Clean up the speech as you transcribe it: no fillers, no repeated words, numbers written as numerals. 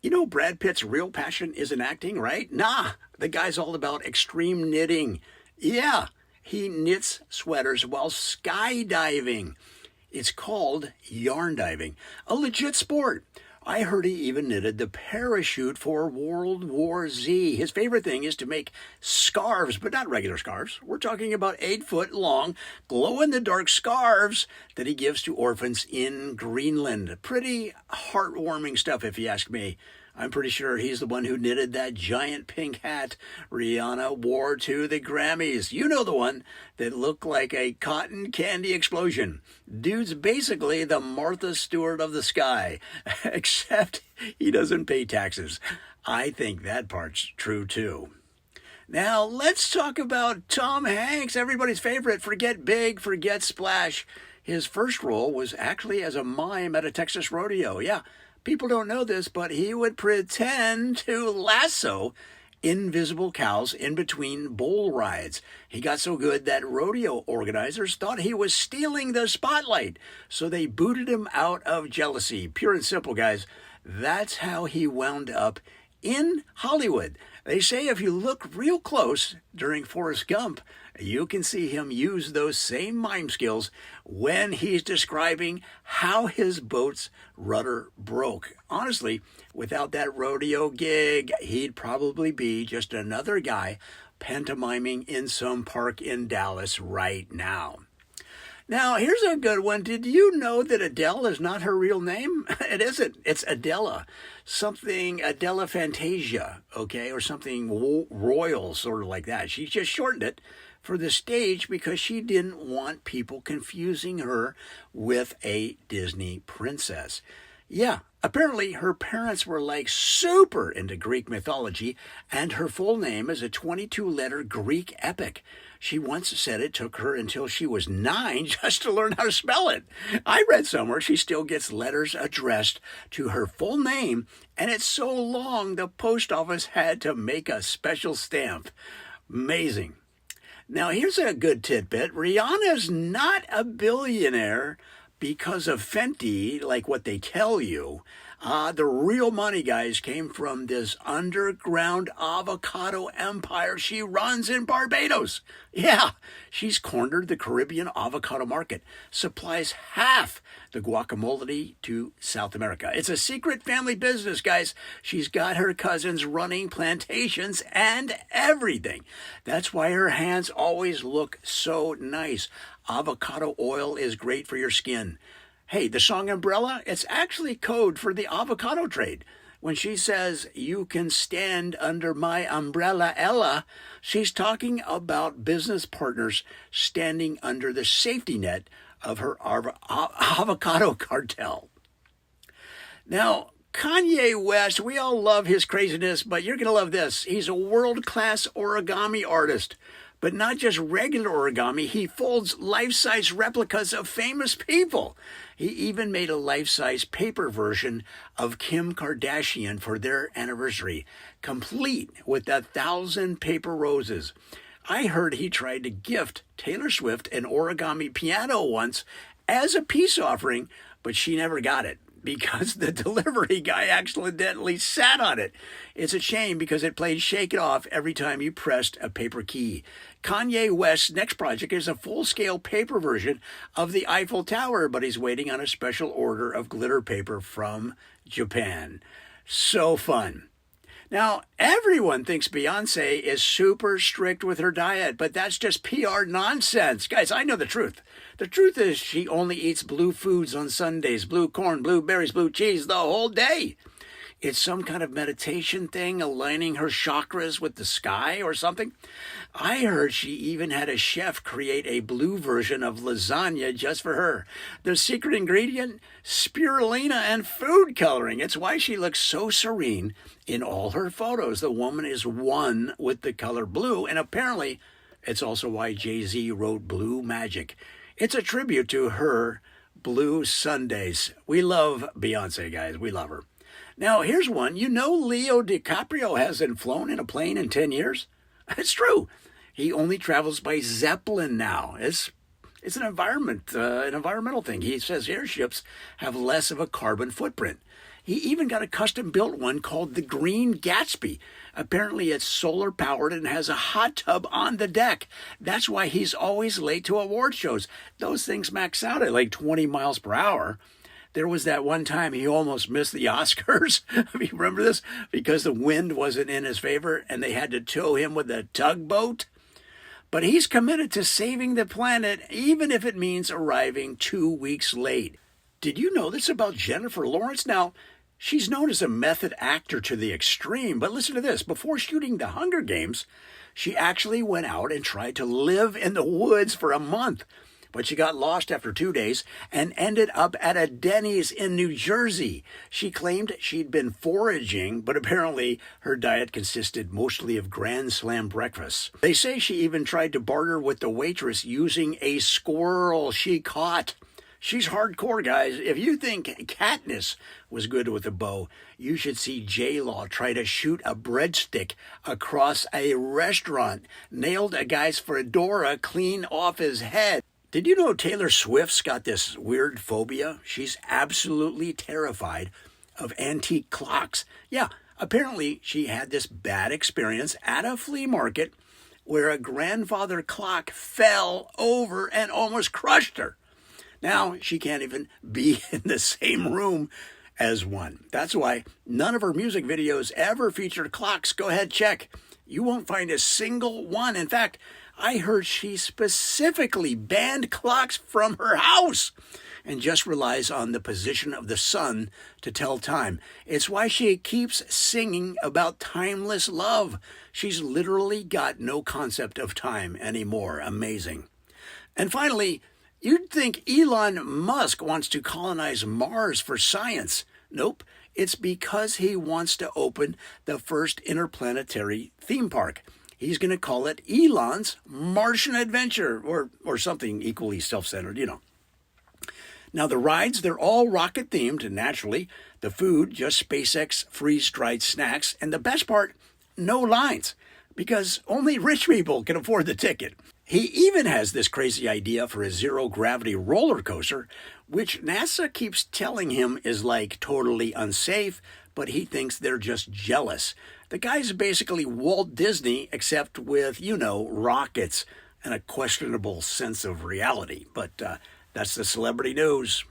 You know, Brad Pitt's real passion isn't acting, right? Nah, the guy's all about extreme knitting. Yeah, he knits sweaters while skydiving. It's called yarn diving, a legit sport. I heard he even knitted the parachute for World War Z. His favorite thing is to make scarves, but not regular scarves. We're talking about 8-foot long, glow in the dark scarves that he gives to orphans in Greenland. Pretty heartwarming stuff, if you ask me. I'm pretty sure he's the one who knitted that giant pink hat Rihanna wore to the Grammys. You know, the one that looked like a cotton candy explosion. Dude's basically the Martha Stewart of the sky, except he doesn't pay taxes. I think that part's true too. Now, let's talk about Tom Hanks, everybody's favorite. Forget big, forget splash. His first role was actually as a mime at a Texas rodeo. Yeah, people don't know this, but he would pretend to lasso invisible cows in between bull rides. He got so good that rodeo organizers thought he was stealing the spotlight, so they booted him out of jealousy. Pure and simple, guys. That's how he wound up in Hollywood. They say if you look real close during Forrest Gump, you can see him use those same mime skills when he's describing how his boat's rudder broke. Honestly, without that rodeo gig, he'd probably be just another guy pantomiming in some park in Dallas right now. Now, here's a good one. Did you know that Adele is not her real name? It isn't. It's Adela. Something, Adela Fantasia, okay, or something royal, sort of like that. She just shortened it for the stage because she didn't want people confusing her with a Disney princess. Yeah, apparently her parents were like super into Greek mythology, and her full name is a 22-letter Greek epic. She once said it took her until she was 9 just to learn how to spell it. I read somewhere she still gets letters addressed to her full name, and it's so long the post office had to make a special stamp. Amazing. Now, here's a good tidbit. Rihanna's not a billionaire because of Fenty, like what they tell you. The real money, guys, came from this underground avocado empire she runs in Barbados. Yeah, she's cornered the Caribbean avocado market, supplies half the guacamole to South America. It's a secret family business, guys. She's got her cousins running plantations and everything. That's why her hands always look so nice. Avocado oil is great for your skin. Hey, the song Umbrella, it's actually code for the avocado trade. When she says, you can stand under my umbrella, Ella, she's talking about business partners standing under the safety net of her avocado cartel. Now, Kanye West, we all love his craziness, but you're going to love this. He's a world-class origami artist. But not just regular origami, he folds life-size replicas of famous people. He even made a life-size paper version of Kim Kardashian for their anniversary, complete with 1,000 paper roses. I heard he tried to gift Taylor Swift an origami piano once as a peace offering, but she never got it because the delivery guy accidentally sat on it. It's a shame because it played Shake It Off every time you pressed a paper key. Kanye West's next project is a full-scale paper version of the Eiffel Tower, but he's waiting on a special order of glitter paper from Japan. So fun. Now, everyone thinks Beyonce is super strict with her diet, but that's just PR nonsense. Guys, I know the truth. The truth is she only eats blue foods on Sundays, blue corn, blueberries, blue cheese the whole day. It's some kind of meditation thing, aligning her chakras with the sky or something. I heard she even had a chef create a blue version of lasagna just for her. The secret ingredient? Spirulina and food coloring. It's why she looks so serene in all her photos. The woman is one with the color blue, and apparently it's also why Jay-Z wrote Blue Magic. It's a tribute to her blue Sundays. We love Beyonce, guys. We love her. Now, here's one. You know Leo DiCaprio hasn't flown in a plane in 10 years? It's true. He only travels by Zeppelin now. It's an environmental thing. He says airships have less of a carbon footprint. He even got a custom built one called the Green Gatsby. Apparently it's solar powered and has a hot tub on the deck. That's why he's always late to award shows. Those things max out at like 20 miles per hour. There was that one time he almost missed the Oscars. You remember this? Because the wind wasn't in his favor and they had to tow him with a tugboat. But he's committed to saving the planet, even if it means arriving 2 weeks late. Did you know this about Jennifer Lawrence? Now, she's known as a method actor to the extreme, but listen to this. Before shooting The Hunger Games, she actually went out and tried to live in the woods for a month. But she got lost after 2 days and ended up at a Denny's in New Jersey. She claimed she'd been foraging, but apparently her diet consisted mostly of Grand Slam breakfasts. They say she even tried to barter with the waitress using a squirrel she caught. She's hardcore, guys. If you think Katniss was good with a bow, you should see J-Law try to shoot a breadstick across a restaurant, nailed a guy's fedora clean off his head. Did you know Taylor Swift's got this weird phobia? She's absolutely terrified of antique clocks. Yeah, apparently she had this bad experience at a flea market where a grandfather clock fell over and almost crushed her. Now she can't even be in the same room as one. That's why none of her music videos ever featured clocks. Go ahead, check. You won't find a single one. In fact, I heard she specifically banned clocks from her house and just relies on the position of the sun to tell time. It's why she keeps singing about timeless love. She's literally got no concept of time anymore. Amazing. And finally, you'd think Elon Musk wants to colonize Mars for science. Nope, it's because he wants to open the first interplanetary theme park. He's going to call it Elon's Martian Adventure or something equally self-centered, you know. Now, the rides, they're all rocket-themed, and naturally, the food, just SpaceX freeze-dried snacks. And the best part, no lines, because only rich people can afford the ticket. He even has this crazy idea for a zero-gravity roller coaster, which NASA keeps telling him is like totally unsafe, but he thinks they're just jealous. The guy's basically Walt Disney, except with, rockets and a questionable sense of reality. But that's the celebrity news.